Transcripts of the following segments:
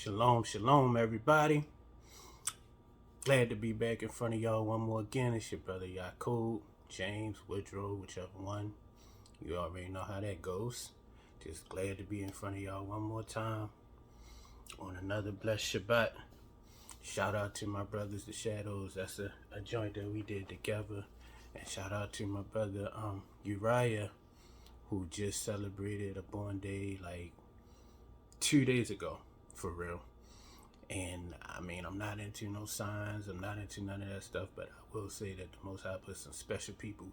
Shalom, shalom, everybody. Glad to be back in front of y'all one more again. It's your brother Yaakov, James, Woodrow, whichever one. You already know how that goes. Just glad to be in front of y'all one more time on another blessed Shabbat. Shout out to my brothers, the Shadows. That's a joint that we did together. And shout out to my brother Uriah, who just celebrated a born day like 2 days ago, for real. And I mean, I'm not into no signs, I'm not into none of that stuff, but I will say that the Most High put some special people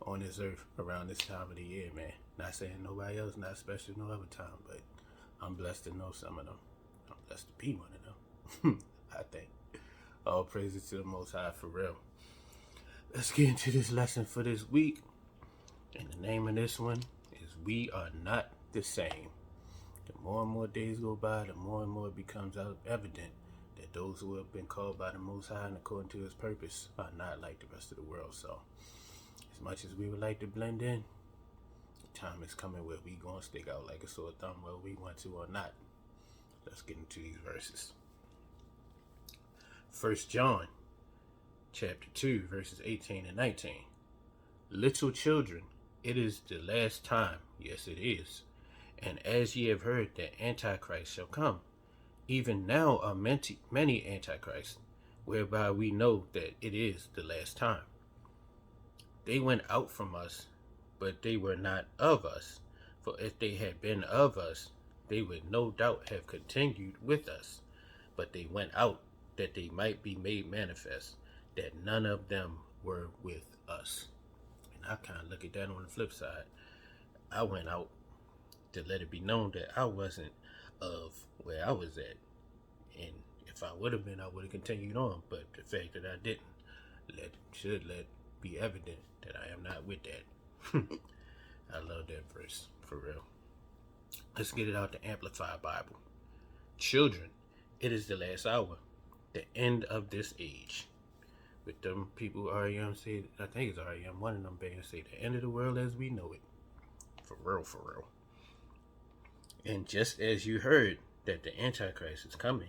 on this earth around this time of the year, man. Not saying nobody else not special no other time, but I'm blessed to know some of them. I'm blessed to be one of them. I think. All praises to the Most High for real. Let's get into this lesson for this week. And the name of this one is We Are Not the Same. The more and more days go by, the more and more it becomes evident that those who have been called by the Most High and according to His purpose are not like the rest of the world. So, as much as we would like to blend in, the time is coming where we gonna stick out like a sore thumb, whether we want to or not. Let's get into these verses. 1 John, chapter 2, verses 18 and 19. Little children, it is the last time, yes it is. And as ye have heard that Antichrist shall come, even now are many Antichrists, whereby we know that it is the last time. They went out from us, but they were not of us. For if they had been of us, they would no doubt have continued with us. But they went out, that they might be made manifest, that none of them were with us. And I kind of look at that on the flip side. I went out to let it be known that I wasn't of where I was at. And if I would have been, I would have continued on. But the fact that I didn't should let be evident that I am not with that. I love that verse, for real. Let's get it out the Amplified Bible. Children, it is the last hour, the end of this age. With them people, REM said, I think it's REM, one of them bands say, the end of the world as we know it. For real, for real. And just as you heard that the Antichrist is coming,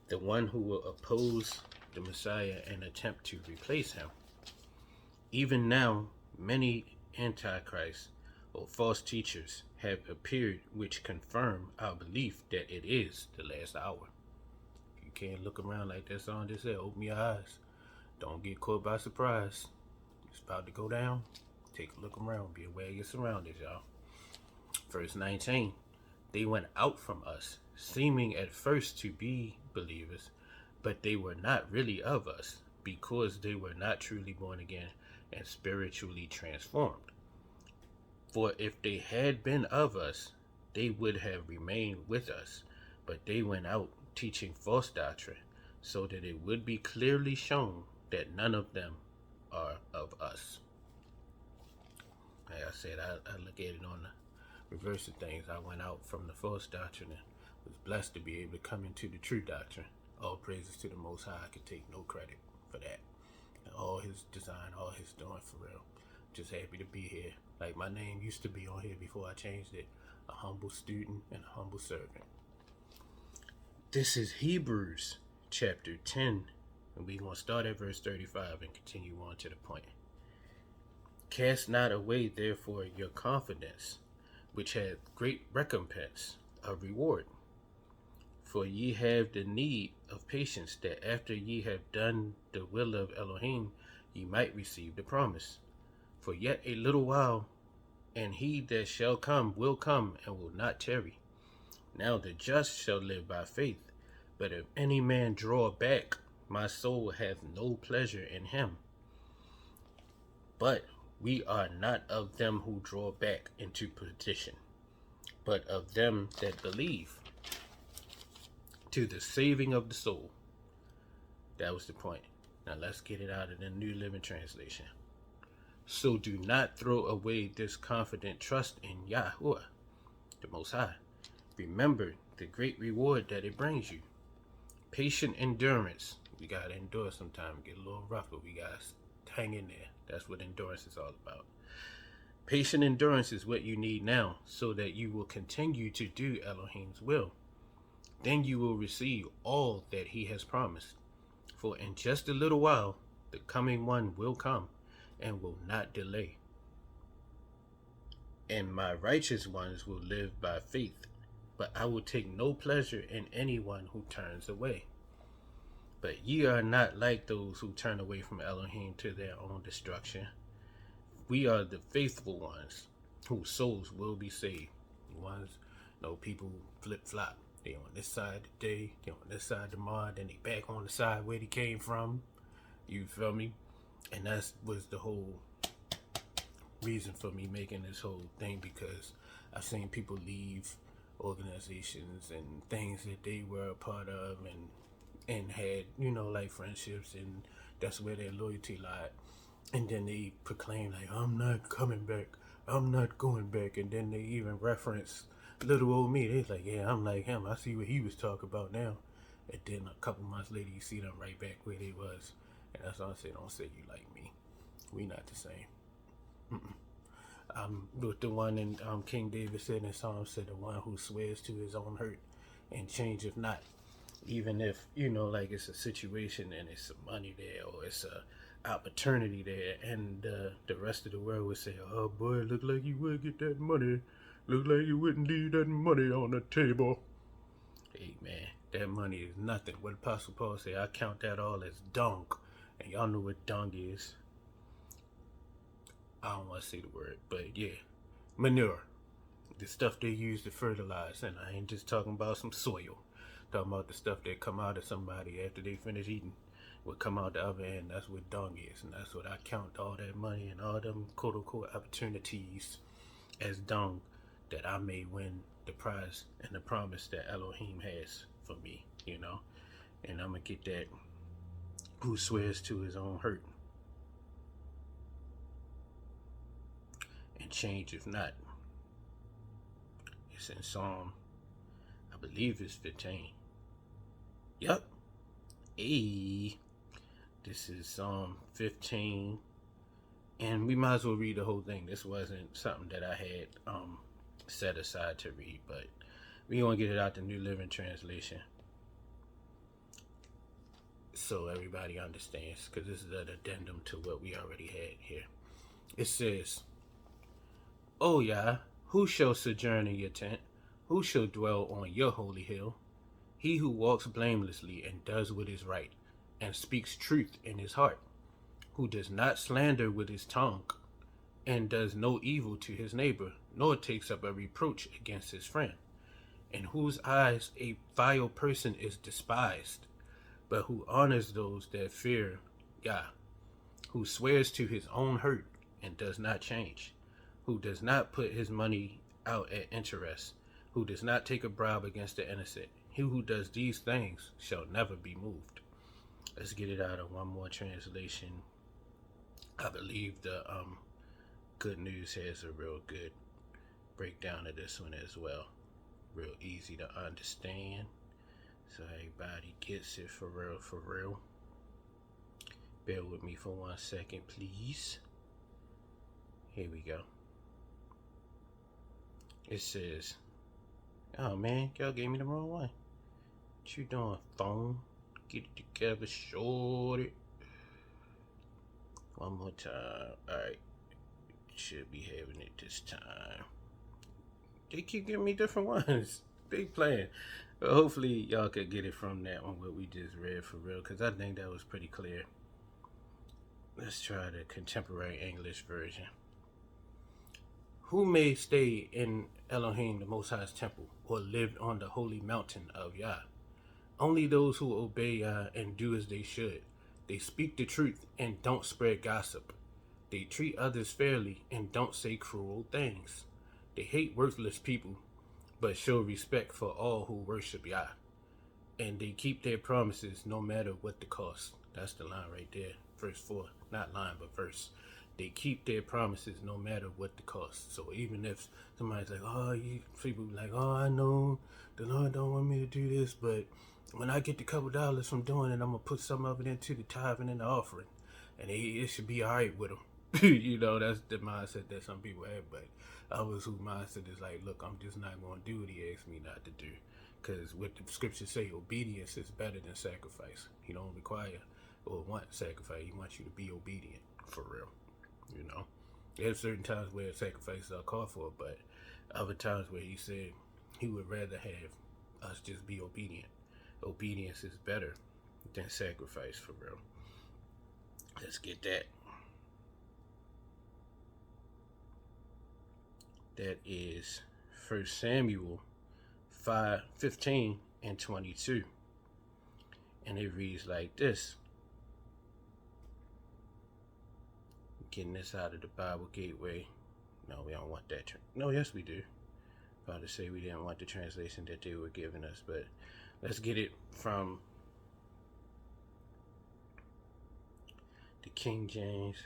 the one who will oppose the Messiah and attempt to replace him, even now many Antichrists or false teachers have appeared which confirm our belief that it is the last hour. You can't look around like that song just said, open your eyes. Don't get caught by surprise. It's about to go down. Take a look around. Be aware of your surroundings, y'all. Verse 19. They went out from us, seeming at first to be believers, but they were not really of us, because they were not truly born again and spiritually transformed. For if they had been of us, they would have remained with us, but they went out teaching false doctrine, so that it would be clearly shown that none of them are of us. Like I said, I look at it on the reverse of things. I went out from the false doctrine and was blessed to be able to come into the true doctrine. All praises to the Most High. I can take no credit for that. And all His design, all His doing, for real. Just happy to be here. Like my name used to be on here before I changed it. A humble student and a humble servant. This is Hebrews chapter 10. And we're going to start at verse 35 and continue on to the point. Cast not away therefore your confidence, which hath great recompense of reward. For ye have the need of patience, that after ye have done the will of Elohim, ye might receive the promise. For yet a little while, and he that shall come will come and will not tarry. Now the just shall live by faith. But if any man draw back, my soul hath no pleasure in him. But we are not of them who draw back into perdition, but of them that believe to the saving of the soul. That was the point. Now let's get it out of the New Living Translation. So do not throw away this confident trust in Yahuwah, the Most High. Remember the great reward that it brings you. Patient endurance. We gotta endure sometimes. Get a little rough, but we gotta hang in there. That's what endurance is all about. Patient endurance is what you need now, so that you will continue to do Elohim's will. then you will receive all that he has promised. For in just a little while, the coming one will come and will not delay. And my righteous ones will live by faith, but I will take no pleasure in anyone who turns away. But ye are not like those who turn away from Elohim to their own destruction. We are the faithful ones whose souls will be saved. The ones, people flip flop. They on this side today, they on this side tomorrow, then they back on the side where they came from. You feel me? And that was the whole reason for me making this whole thing, because I've seen people leave organizations and things that they were a part of and had, like friendships, and that's where their loyalty lied. And then they proclaim like, I'm not coming back, I'm not going back. And then they even reference little old me. They're like, yeah, I'm like him, I see what he was talking about now. And then a couple months later you see them right back where they was. And that's why I say, don't say you like me. We not the same. With the one in King David said in Psalm, said the one who swears to his own hurt and changeth not. Even if, like it's a situation and it's some money there or it's a opportunity there, and the rest of the world would say, oh boy, look like you would get that money. Look like you wouldn't leave that money on the table. Hey man, that money is nothing. What Apostle Paul said, I count that all as dung. And y'all know what dung is. I don't want to say the word, but yeah, manure. The stuff they use to fertilize, and I ain't just talking about some soil. Talking about the stuff that come out of somebody after they finish eating. What come out the other end, that's what dung is. And that's what I count all that money and all them quote unquote opportunities as dung, that I may win the prize and the promise that Elohim has for me, And I'm gonna get that who swears to his own hurt and change if not. It's in Psalm, I believe it's 15. Yup. Hey, this is Psalm 15, and we might as well read the whole thing. This wasn't something that I had set aside to read, but we gonna get it out the New Living Translation so everybody understands, because this is an addendum to what we already had here. It says, O Yah, who shall sojourn in your tent? Who shall dwell on your holy hill? He who walks blamelessly and does what is right, and speaks truth in his heart, who does not slander with his tongue, and does no evil to his neighbor, nor takes up a reproach against his friend, in whose eyes a vile person is despised, but who honors those that fear Yah, who swears to his own hurt and does not change, who does not put his money out at interest, who does not take a bribe against the innocent. He who does these things shall never be moved. Let's get it out of one more translation. I believe the Good News has a real good breakdown of this one as well. Real easy to understand, so everybody gets it for real, for real. Bear with me for 1 second, please. Here we go. It says, oh man, y'all gave me the wrong one. What you doing, phone? Get it together, shorty. One more time. Alright. Should be having it this time. They keep giving me different ones. They playing. But hopefully y'all could get it from that one, what we just read, for real, because I think that was pretty clear. Let's try the contemporary English version. Who may stay in Elohim the Most High's temple, or live on the holy mountain of Yah? Only those who obey Yah and do as they should. They speak the truth and don't spread gossip. They treat others fairly and don't say cruel things. They hate worthless people, but show respect for all who worship Yah. And they keep their promises no matter what the cost. That's the line right there. Verse 4. Not line, but verse. They keep their promises no matter what the cost. So even if somebody's like, oh, you people like, oh, I know the Lord don't want me to do this, but when I get the couple dollars from doing it, I'm going to put some of it into the tithing and the offering. And it should be all right with them. That's the mindset that some people have. But others whose mindset is like, look, I'm just not going to do what he asked me not to do. Because what the scriptures say, obedience is better than sacrifice. He don't require or want sacrifice. He wants you to be obedient for real. You know, there's certain times where sacrifices are called for, but other times where he said he would rather have us just be obedient. Obedience is better than sacrifice for real. Let's get that. That is 1 Samuel 5:15 and 22. And it reads like this. Getting this out of the Bible Gateway. No, we don't want that. No, yes, we do. About to say we didn't want the translation that they were giving us, but let's get it from the King James.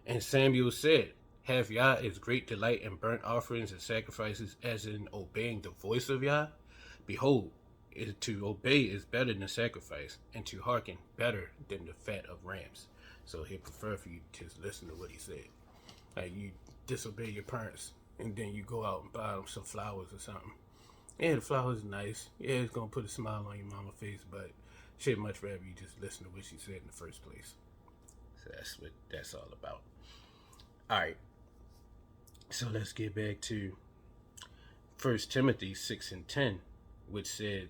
And Samuel said, have Yah as great delight in burnt offerings and sacrifices as in obeying the voice of Yah? Behold, to obey is better than sacrifice, and to hearken better than the fat of rams. So he'd prefer for you to just listen to what he said. Like you disobey your parents, and then you go out and buy them some flowers or something. Yeah, the flowers are nice. Yeah, it's gonna put a smile on your mama's face, but she'd much rather you just listen to what she said in the first place. So that's what that's all about. All right. So let's get back to 1 Timothy 6 and 10, which said,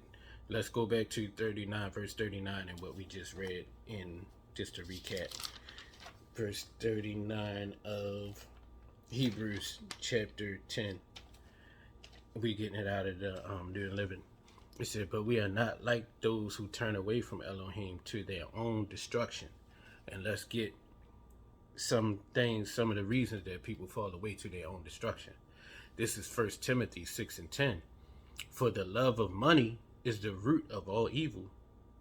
let's go back to 39, verse 39, and what we just read in, just to recap, verse 39 of Hebrews chapter 10. We're getting it out of the New Living. It said, but we are not like those who turn away from Elohim to their own destruction. And let's get some of the reasons that people fall away to their own destruction. This is 1 Timothy 6 and 10. For the love of money is the root of all evil,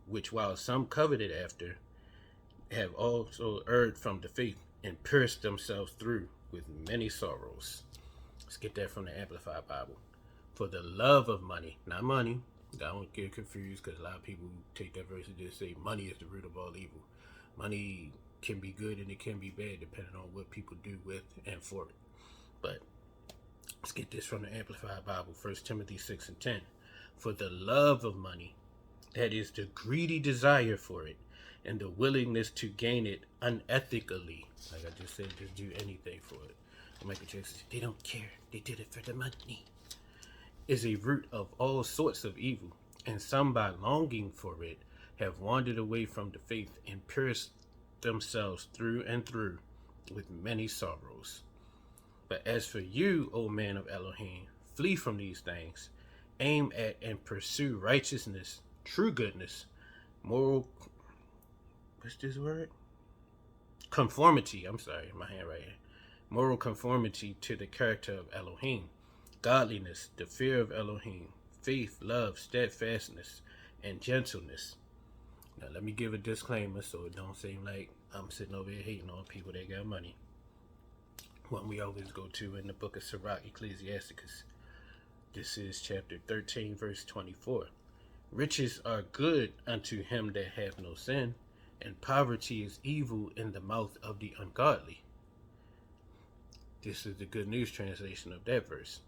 which while some coveted after, have also erred from the faith and pierced themselves through with many sorrows. Let's get that from the Amplified Bible. For the love of money, not money. I don't get confused because a lot of people take that verse and just say money is the root of all evil. Money can be good and it can be bad depending on what people do with and for it. But let's get this from the Amplified Bible, 1 Timothy 6 and 10. For the love of money, that is the greedy desire for it, and the willingness to gain it unethically, like I just said, just do anything for it. And Michael Jackson, they don't care, they did it for the money, is a root of all sorts of evil, and some by longing for it have wandered away from the faith and pierced themselves through and through with many sorrows. But as for you, O man of Elohim, flee from these things, aim at and pursue righteousness, true goodness, moral, what's this word? Conformity, I'm sorry, my handwriting. Moral conformity to the character of Elohim, godliness, the fear of Elohim, faith, love, steadfastness, and gentleness. Now let me give a disclaimer so it don't seem like I'm sitting over here hating on people that got money. One we always go to in the book of Cervical Ecclesiastes. This is chapter 13, verse 24. Riches are good unto him that hath no sin, and poverty is evil in the mouth of the ungodly. This is the Good News translation of that verse.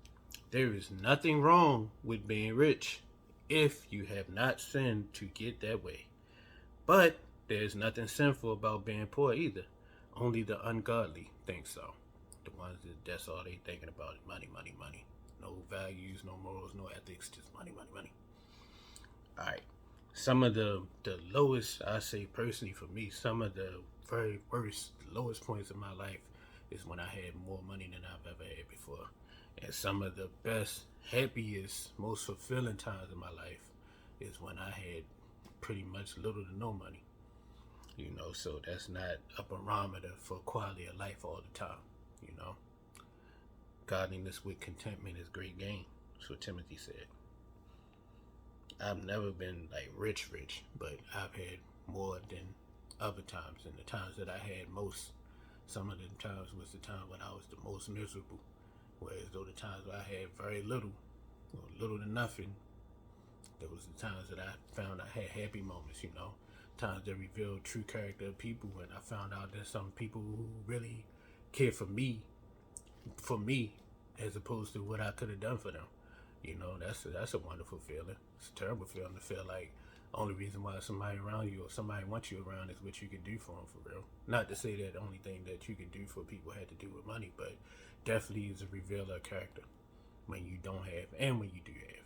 There is nothing wrong with being rich if you have not sinned to get that way. But there's nothing sinful about being poor either. Only the ungodly think so. The ones that's all they thinking about is money, money, money. No values, no morals, no ethics, just money, money, money. Alright. Some of the lowest, I say personally for me, some of the very worst, lowest points of my life is when I had more money than I've ever had before. And some of the best, happiest, most fulfilling times in my life is when I had pretty much little to no money. You know, so that's not a barometer for quality of life all the time, you know. Godliness with contentment is great gain. That's what Timothy said. I've never been like rich, but I've had more than other times. And the times that I had most, some of the times was the time when I was the most miserable. Whereas though the times where I had very little, or little to nothing, there was the times that I found I had happy moments, you know. Times that revealed true character of people, and I found out that some people who really care for me, as opposed to what I could have done for them. You know, that's a wonderful feeling. It's a terrible feeling to feel like only reason why somebody around you or somebody wants you around is what you can do for them, for real. Not to say that the only thing that you can do for people had to do with money, but definitely is a revealer of character when you don't have and when you do have.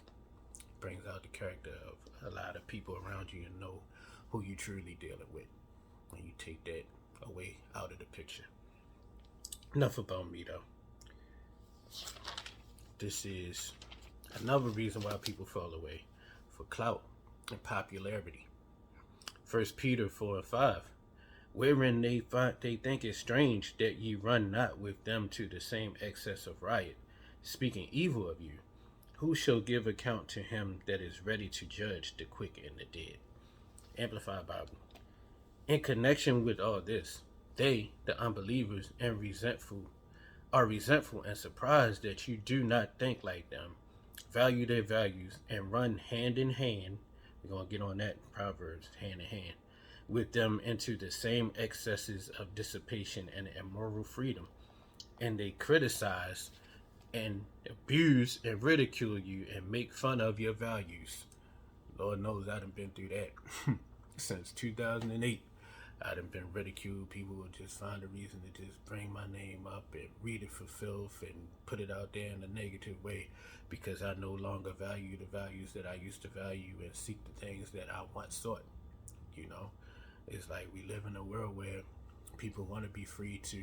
Brings out the character of a lot of people around you and know who you truly dealing with when you take that away out of the picture. Enough about me though. This is another reason why people fall away, for clout and popularity. 1 Peter 4:5, wherein they think it strange that ye run not with them to the same excess of riot, speaking evil of you. Who shall give account to him that is ready to judge the quick and the dead? Amplified Bible. In connection with all this, they, the unbelievers, are resentful and surprised that you do not think like them, value their values, and run hand in hand. We're going to get on that in Proverbs, hand in hand, with them into the same excesses of dissipation and immoral freedom. And they criticize and abuse and ridicule you and make fun of your values. Lord knows I done been through that since 2008. I done been ridiculed. People would just find a reason to just bring my name up and read it for filth and put it out there in a negative way because I no longer value the values that I used to value and seek the things that I once sought. You know, it's like we live in a world where people want to be free to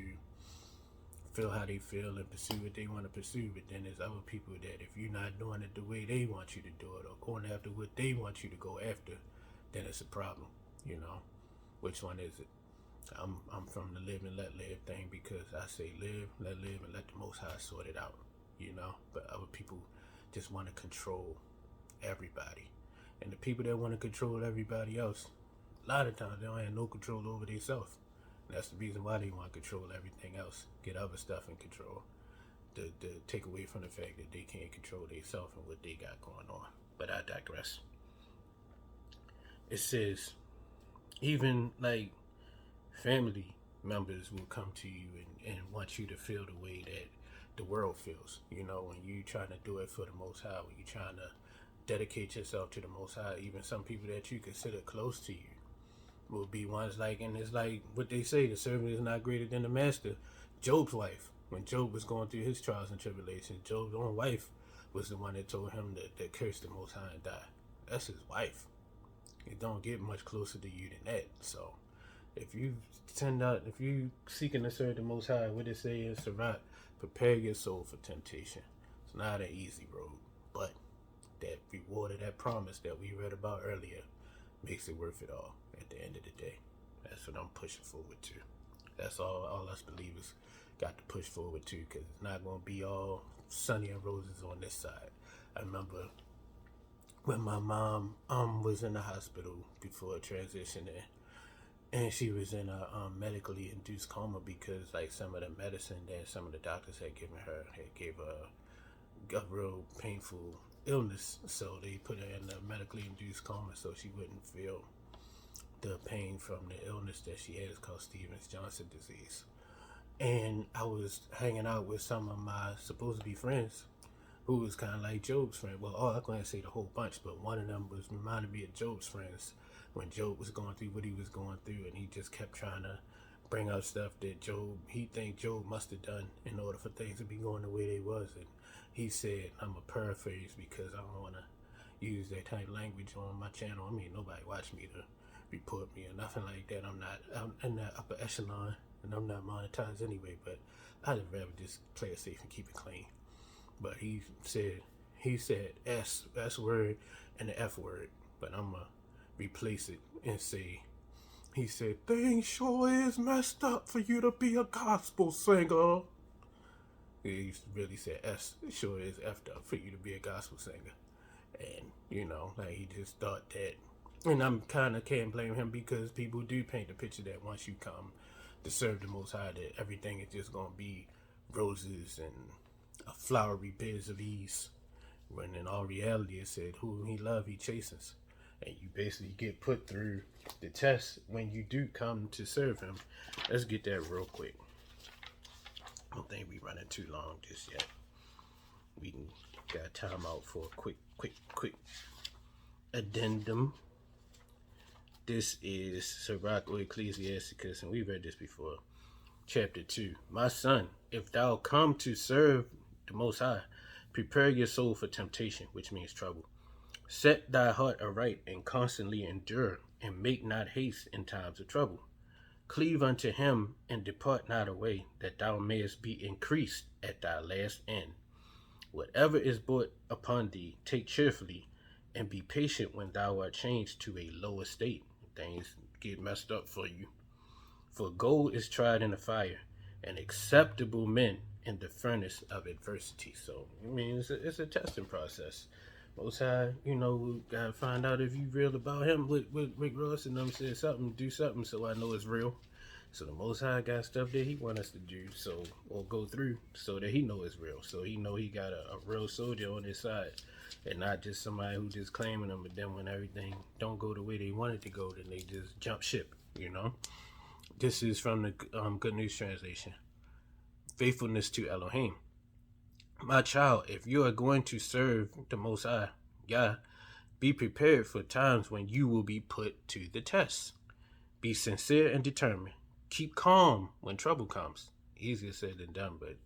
feel how they feel and pursue what they want to pursue, but then there's other people that if you're not doing it the way they want you to do it or going after what they want you to go after, then it's a problem. You know, which one is it? I'm from the live and let live thing because I say live, let live, and let the Most High sort it out. You know, but other people just want to control everybody, and the people that want to control everybody else, a lot of times they don't have no control over themselves. That's the reason why they want to control everything else, get other stuff in control, to take away from the fact that they can't control themselves and what they got going on. But I digress. It says, even like family members will come to you and want you to feel the way that the world feels. You know, when you trying to do it for the Most High, when you trying to dedicate yourself to the Most High, even some people that you consider close to you will be ones like, and it's like what they say, the servant is not greater than the master. Job's wife, when Job was going through his trials and tribulations, Job's own wife was the one that told him to curse the Most High and die. That's his wife. It don't get much closer to you than that. So if you seeking to serve the Most High, what it say in Sirach, prepare your soul for temptation. It's not an easy road, but that reward of that promise that we read about earlier makes it worth it all at the end of the day. That's what I'm pushing forward to. That's all us believers got to push forward to, because it's not going to be all sunny and roses on this side. I remember when my mom was in the hospital before transitioning, and she was in a medically induced coma because like some of the medicine that some of the doctors had given her had gave her a real painful illness, so they put her in a medically induced coma so she wouldn't feel the pain from the illness that she has called Stevens-Johnson disease. And I was hanging out with some of my supposed to be friends who was kind of like Job's friend. Well, I'm going to say the whole bunch, but one of them was reminding me of Job's friends when Job was going through what he was going through, and he just kept trying to bring up stuff that he think Job must have done in order for things to be going the way they was. And he said, I'm a paraphrase because I don't want to use that type of language on my channel. I mean, nobody watched me to report me or nothing like that. I'm in that upper echelon, and I'm not monetized anyway, but I'd rather just play it safe and keep it clean. But he said S word and the F word, but I'm gonna replace it and say, he said, things sure is messed up for you to be a gospel singer. He really said S sure is effed up for you to be a gospel singer. And, you know, like he just thought that. And I'm kind of can't blame him because people do paint the picture that once you come to serve the Most High, that everything is just going to be roses and a flowery beds of ease. When in all reality, it said, who he love, he chastens. And you basically get put through the test when you do come to serve him. Let's get that real quick. I don't think we running too long just yet. We can got time out for a quick addendum. This is Cervical Ecclesiastes, and we read this before. Chapter 2. My son, if thou come to serve the Most High, prepare your soul for temptation, which means trouble. Set thy heart aright and constantly endure, and make not haste in times of trouble. Cleave unto him and depart not away, that thou mayest be increased at thy last end. Whatever is brought upon thee, take cheerfully, and be patient when thou art changed to a lower state. Things get messed up for you. For gold is tried in the fire, and acceptable men in the furnace of adversity. So, I mean, it's a testing process. Most High, we gotta find out if you real about him. With Rick Ross and them said something, do something, so I know it's real. So the Most High got stuff that he want us to do, or go through, so that he know it's real. So he know he got a real soldier on his side, and not just somebody who just claiming him. But then when everything don't go the way they want it to go, then they just jump ship. This is from the Good News Translation. Faithfulness to Elohim. My child, if you are going to serve the Most High, Yah, be prepared for times when you will be put to the test. Be sincere and determined. Keep calm when trouble comes. Easier said than done, but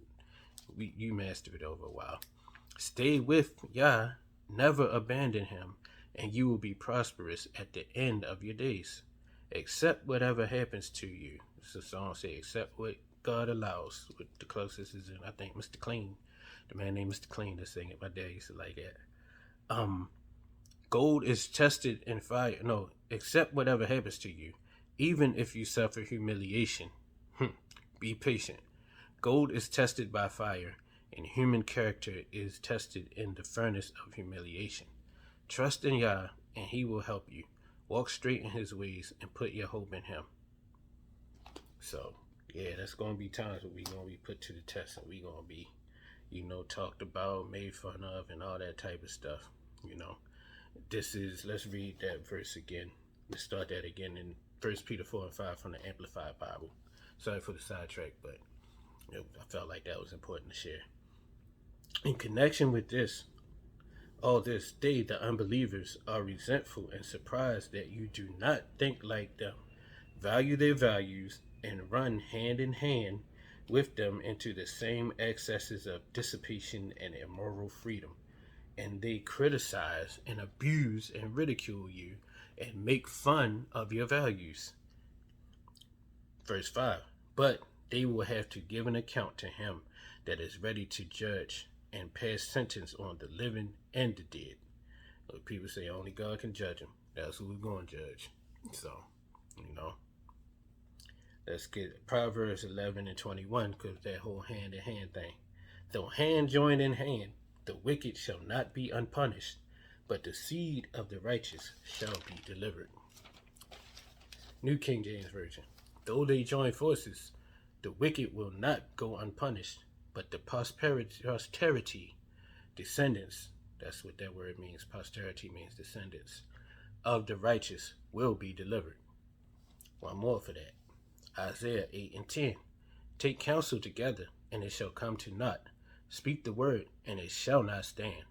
you mastered it over a while. Stay with Yah, never abandon him, and you will be prosperous at the end of your days. Accept whatever happens to you. It's a song say, accept what God allows. What the closest is in, I think, Mr. Clean. The man named Mr. Clean to sing it. My dad used to like that. Gold is tested in fire. No, accept whatever happens to you, even if you suffer humiliation. Be patient. Gold is tested by fire, and human character is tested in the furnace of humiliation. Trust in Yah, and he will help you. Walk straight in his ways and put your hope in him. So, yeah, that's going to be times where we're going to be put to the test, and we're going to be, talked about, made fun of, and all that type of stuff. Let's read that verse again. Let's start that again in 1 Peter 4 and 5 from the Amplified Bible. Sorry for the sidetrack, but I felt like that was important to share. In connection with all this, they, the unbelievers, are resentful and surprised that you do not think like them, value their values, and run hand in hand with them into the same excesses of dissipation and immoral freedom. And they criticize and abuse and ridicule you and make fun of your values. Verse 5. But they will have to give an account to him that is ready to judge and pass sentence on the living and the dead. People say only God can judge them. That's who we're going to judge. So, let's get Proverbs 11 and 21, because that whole hand-in-hand thing. Though hand join in hand, the wicked shall not be unpunished, but the seed of the righteous shall be delivered. New King James Version. Though they join forces, the wicked will not go unpunished, but the posterity, descendants, that's what that word means. Posterity means descendants of the righteous will be delivered. One more for that. Isaiah 8 and 10. Take counsel together, and it shall come to naught. Speak the word, and it shall not stand.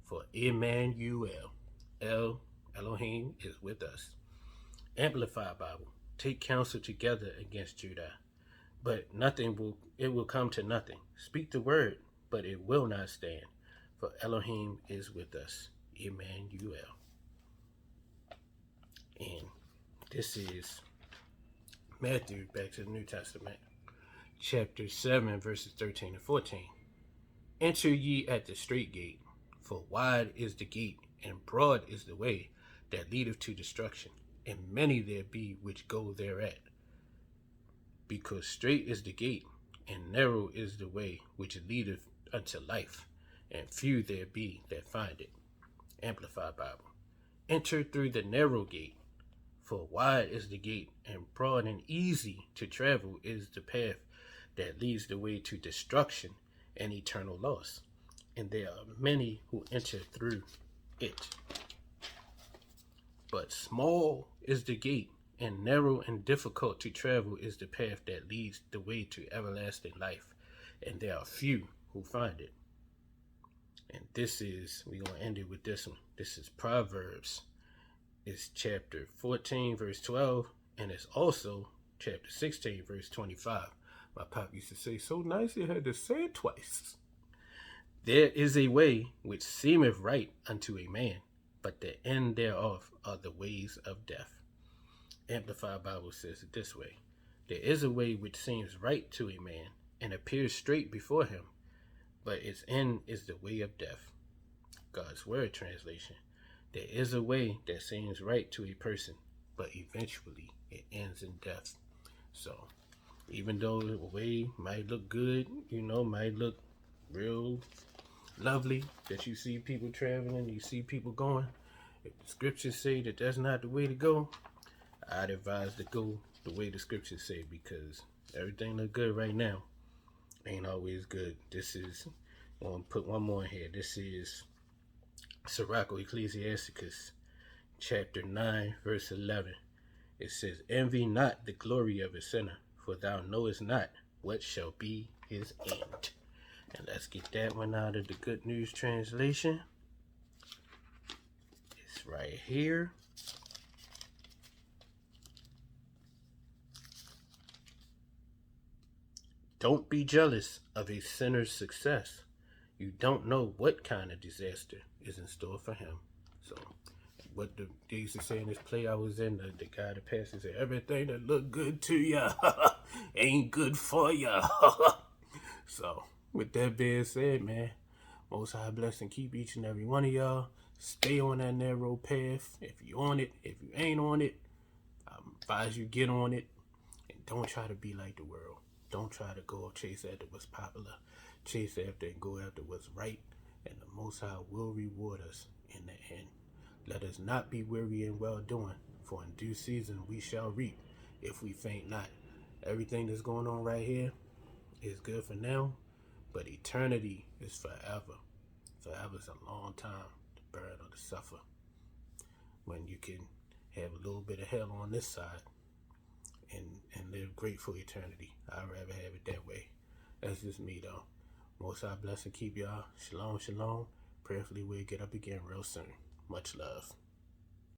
For Emmanuel, Elohim, is with us. Amplified Bible. Take counsel together against Judah, but it will come to nothing. Speak the word, but it will not stand. For Elohim is with us. Emmanuel. And this is Matthew, back to the New Testament, chapter 7, verses 13 and 14. Enter ye at the strait gate, for wide is the gate, and broad is the way that leadeth to destruction, and many there be which go thereat. Because strait is the gate, and narrow is the way which leadeth unto life, and few there be that find it. Amplified Bible. Enter through the narrow gate, for wide is the gate, and broad and easy to travel is the path that leads the way to destruction and eternal loss, and there are many who enter through it. But small is the gate, and narrow and difficult to travel is the path that leads the way to everlasting life, and there are few who find it. And we're going to end it with this one. This is Proverbs. It's chapter 14, verse 12, and it's also chapter 16, verse 25. My pop used to say so nice he had to say it twice. There is a way which seemeth right unto a man, but the end thereof are the ways of death. Amplified Bible says it this way. There is a way which seems right to a man and appears straight before him, but its end is the way of death. God's Word translation. There is a way that seems right to a person, but eventually it ends in death. So, even though the way might look good, might look real lovely, that you see people traveling, you see people going, if the scriptures say that that's not the way to go, I'd advise to go the way the scriptures say, because everything look good right now ain't always good. This is, I'm going to put one more in here. This is Cervical Ecclesiastes, chapter 9, verse 11. It says, envy not the glory of a sinner, for thou knowest not what shall be his end. And let's get that one out of the Good News Translation. It's right here. Don't be jealous of a sinner's success. You don't know what kind of disaster is in store for him. So, what they used to say in this play I was in, the guy that passes said, everything that look good to ya ain't good for ya. So, with that being said, man, Most High bless and keep each and every one of y'all. Stay on that narrow path. If you on it, if you ain't on it, I advise you get on it. And don't try to be like the world. Don't try to go chase after what's popular. Chase after and go after what's right. And the Most High will reward us in the end. Let us not be weary in well doing, for in due season we shall reap if we faint not. Everything that's going on right here is good for now, but eternity is forever. Forever is a long time to burn or to suffer. When you can have a little bit of hell on this side and live great for eternity. I'd rather have it that way. That's just me though. Most High bless and keep y'all. Shalom, shalom. Prayerfully we'll get up again real soon. Much love.